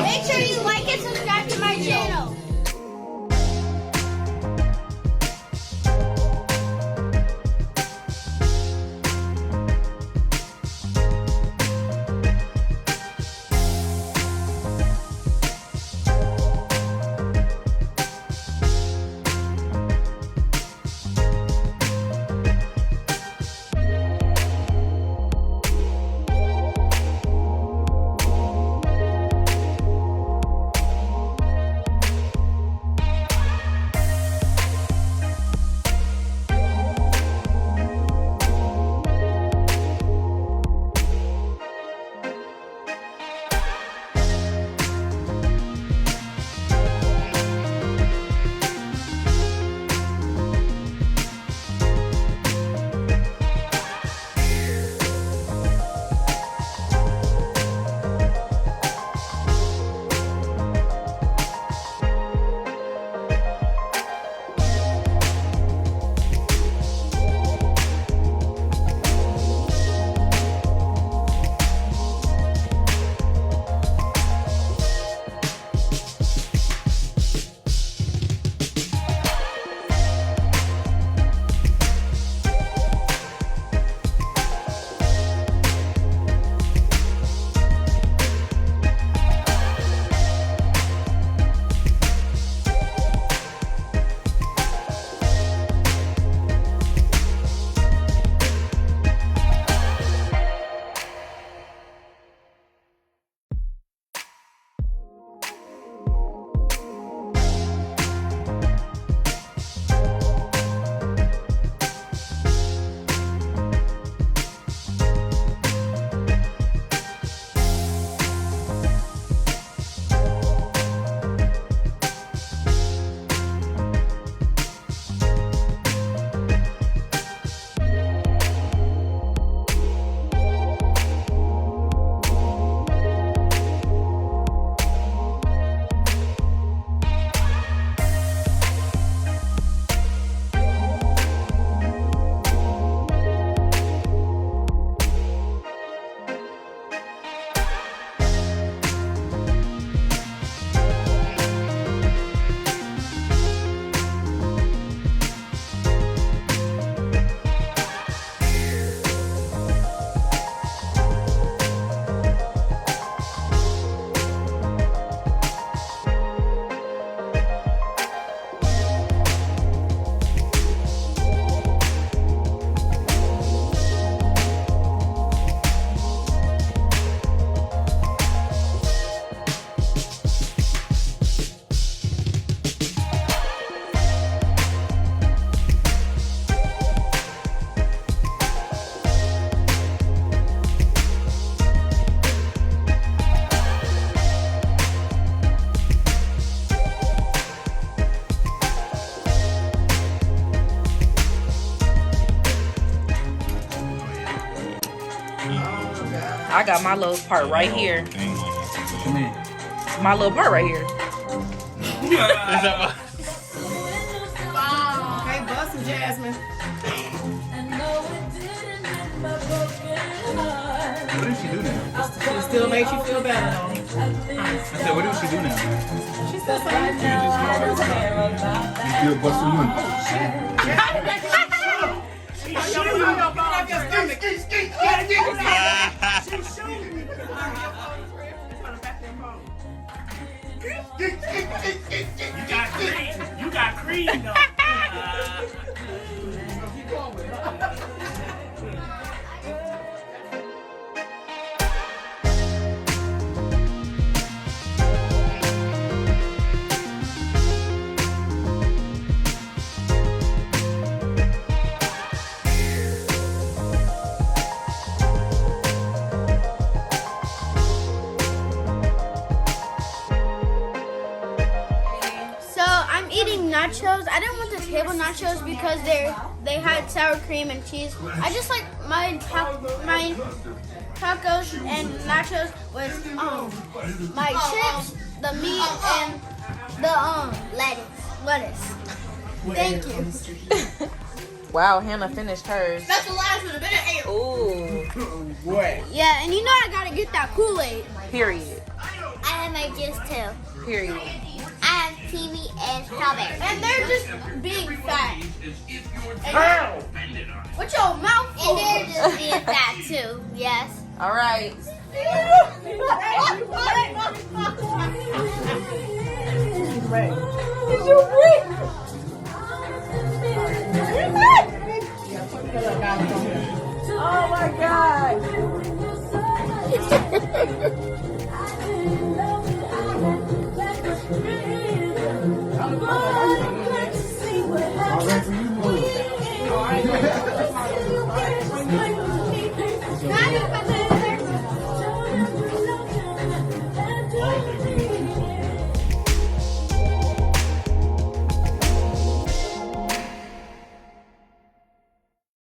Make sure you like and subscribe to my channel. I got my little part right here. Come in. My little part right here. Hey, bust some Jasmine. What does she do now? It still makes you feel better, though. I said, what does she do now? She's still saying You still busting you in. You got cream though. Nachos. I didn't want the table nachos because they had sour cream and cheese. I just like my tacos and nachos with my chips, the meat, and the lettuce. Thank you. Wow, Hannah finished hers. That's the last one. Been Ooh. Boy. Yeah, and you know I gotta get that Kool-Aid. Period. I have make juice too. Period. I have kiwi and strawberry. And they're just being fat. Ow! What's your mouth And for? they're just being fat too. Yes. All right.